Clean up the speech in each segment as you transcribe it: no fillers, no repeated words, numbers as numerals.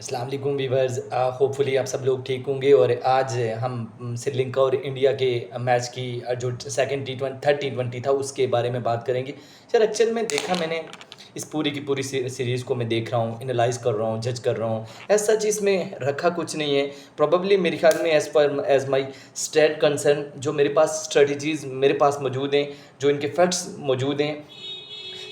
अस्सलाम वालेकुम viewers, hopefully आप सब लोग ठीक होंगे। और आज हम श्रीलंका और इंडिया के मैच की जो सेकंड थर्ड T20 था उसके बारे में बात करेंगे। सर एक्चुअल में देखा मैंने इस पूरी की पूरी सीरीज़ को मैं देख रहा हूँ, एनालाइज कर रहा हूँ, जज कर रहा हूँ। एज सच इसमें रखा कुछ नहीं है। प्रोबेबली मेरे ख्याल में एज माई स्टेट कंसर्न, जो मेरे पास स्ट्रेटजीज़ मेरे पास मौजूद हैं, जो इनके फैक्ट्स मौजूद हैं,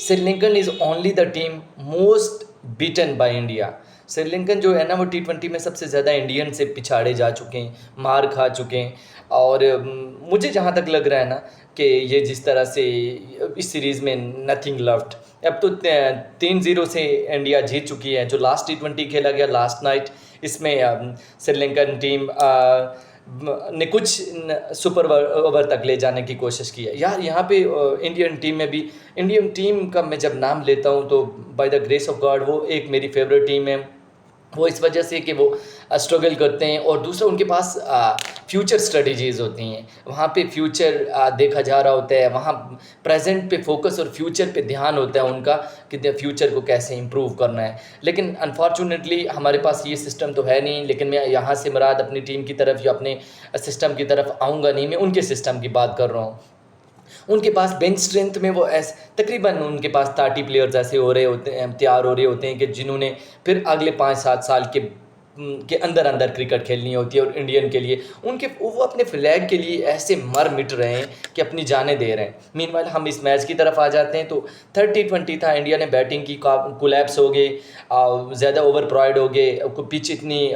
Sri Lankan is only the team most beaten by India. Sri Lankan जो है ना वो T20 में सबसे ज़्यादा इंडियन से पिछाड़े जा चुके हैं, मार खा चुके हैं। और मुझे जहाँ तक लग रहा है ना कि ये जिस तरह से इस सीरीज़ में नथिंग लेफ्ट, अब तो 3-0 से इंडिया जीत चुकी है। जो लास्ट T20 खेला गया लास्ट नाइट, इसमें श्रीलंकन टीम ने कुछ सुपर ओवर तक ले जाने की कोशिश की है। यार यहाँ पे इंडियन टीम में भी, इंडियन टीम का मैं जब नाम लेता हूँ तो by the grace of God वो एक मेरी फेवरेट टीम है। वो इस वजह से कि वो स्ट्रगल करते हैं, और दूसरा उनके पास फ्यूचर स्ट्रेटजीज़ होती हैं। वहाँ पे फ्यूचर देखा जा रहा होता है, वहाँ प्रेजेंट पे फोकस और फ्यूचर पे ध्यान होता है उनका कि फ्यूचर को कैसे इम्प्रूव करना है। लेकिन अनफॉर्चुनेटली हमारे पास ये सिस्टम तो है नहीं। लेकिन मैं यहाँ से मुराद अपनी टीम की तरफ या अपने सिस्टम की तरफ आऊँगा नहीं, मैं उनके सिस्टम की बात कर रहा हूँ। उनके पास बेंच स्ट्रेंथ में वो तकरीबन उनके पास 30 प्लेयर्स ऐसे हो रहे होते हैं, तैयार हो रहे होते हैं कि जिन्होंने फिर अगले 5-7 साल के अंदर अंदर क्रिकेट खेलनी होती है। और इंडियन के लिए वो अपने फ्लैग के लिए ऐसे मर मिट रहे हैं कि अपनी जानें दे रहे हैं। मीनवाइल हम इस मैच की तरफ आ जाते हैं तो 30-20 था, इंडिया ने बैटिंग की, कोलैप्स हो गए, ज़्यादा ओवर प्रोवाइड हो गए, पिच इतनी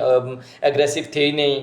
एग्रेसिव थे ही नहीं।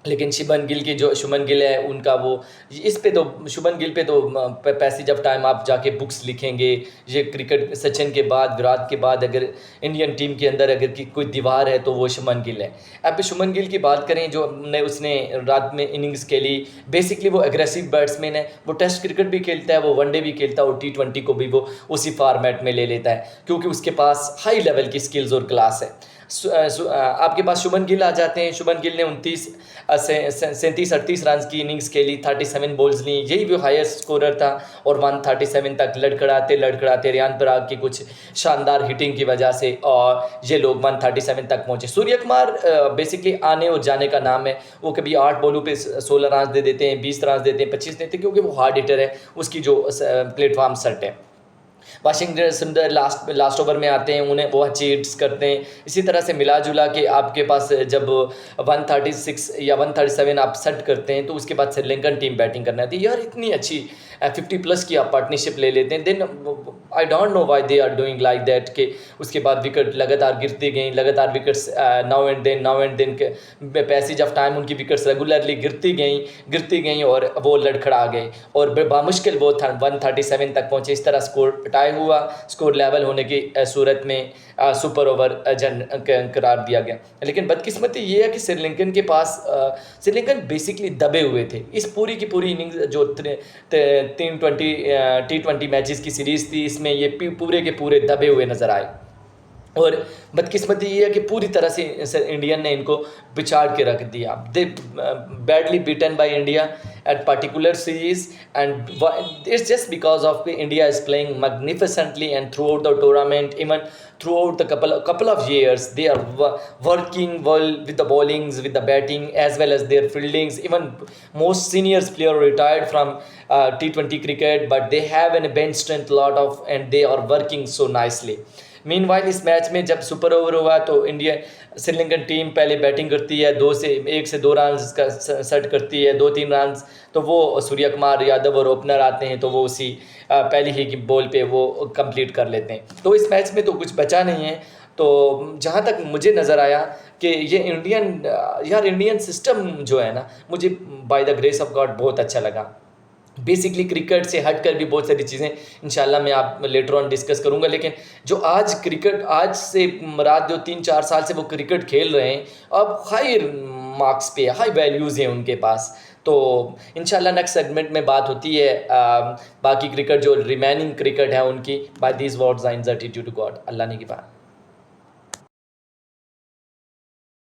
लेकिन शुभमन गिल है उनका, वो इस पे तो शुभमन गिल पे तो पैसेज ऑफ टाइम आप जाके बुक्स लिखेंगे। ये क्रिकेट सचिन के बाद, विराट के बाद अगर इंडियन टीम के अंदर अगर कोई दीवार है तो वो शुभमन गिल है। अब शुभमन गिल की बात करें, जो उसने रात में इनिंग्स खेली, बेसिकली वो एग्रेसिव बैट्समैन है। वो टेस्ट क्रिकेट भी खेलता है, वो वनडे भी खेलता है, और T20 को भी वो उसी फॉर्मेट में ले लेता है, क्योंकि उसके पास हाई लेवल की स्किल्स और क्लास है। आपके पास शुभमन गिल आ जाते हैं। शुभमन गिल ने 37-38 रन की इनिंग्स खेली, 37 बॉल्स ली, यही भी हाईएस्ट स्कोरर था। और 137 तक लड़खड़ाते रियान पराग की कुछ शानदार हिटिंग की वजह से और ये लोग 137 तक पहुंचे। सूर्य कुमार बेसिकली आने और जाने का नाम है। वो कभी 8 बॉलों पे 16 रन दे देते हैं, 20 रन देते हैं, 25 देते हैं, क्योंकि वो हार्ड हिटर है, उसकी जो प्लेटफॉर्म सेट है। वाशिंगटन सुंदर लास्ट ओवर में आते हैं, उन्हें वो अच्छी हिट्स करते हैं। इसी तरह से मिला जुला के आपके पास जब 136 या 137 आप सेट करते हैं तो उसके बाद श्रीलंकन टीम बैटिंग करना आती है। यार इतनी अच्छी 50+ की आप पार्टनरशिप ले लेते हैं। Then I don't know why they are doing like that, कि उसके बाद विकेट लगातार गिरती गई, लगातार विकेट्स नाउ एंड देन के पैसेज ऑफ टाइम उनकी विकेट्स रेगुलरली गिरती गई और वो लड़खड़ा गए, और बामुश्किल वो 137 तक पहुँचे। इस तरह स्कोर टाई हुआ, स्कोर लेवल होने की सूरत में सुपर ओवर करार दिया गया। लेकिन बदकिस्मती ये है कि श्रीलंकन बेसिकली दबे हुए थे। इस पूरी की पूरी इनिंग्स जो 320 T20 मैचेस की सीरीज़ थी, इसमें ये पूरे के पूरे दबे हुए नज़र आए। और बदकिस्मती ये है कि पूरी तरह से इंडियन ने इनको पिछाड़ के रख दिया। They badly beaten by India at particular series, and it's just because of India is playing magnificently and throughout the tournament, even throughout the couple of years they are working well with the bowlings, with the batting, as well as their fieldings. Even most seniors player retired from T20 cricket, but they have a bench strength lot of, and they are working so nicely. Meanwhile इस match में जब super over हुआ तो Sri Lankan team पहले batting करती है, 1 से 2 run का सेट करती है, 2-3 रन, तो वो सूर्य कुमार यादव और ओपनर आते हैं तो वो उसी पहली ही की बॉल पे वो कंप्लीट कर लेते हैं। तो इस मैच में तो कुछ बचा नहीं है। तो जहाँ तक मुझे नज़र आया कि ये इंडियन सिस्टम जो है ना, मुझे by the grace of God बहुत अच्छा लगा। बेसिकली क्रिकेट से हटकर भी बहुत सारी चीज़ें इंशाल्लाह मैं आप लेटर ऑन डिस्कस करूंगा। लेकिन जो आज से मुराद जो 3-4 साल से वो क्रिकेट खेल रहे हैं, अब हाई मार्क्स पे, हाई वैल्यूज़ हैं उनके पास। तो इंशाल्लाह नेक्स्ट सेगमेंट में बात होती है बाकी क्रिकेट जो रिमेनिंग क्रिकेट है उनकी। By these words I exhort you to God, Allah ने की बात।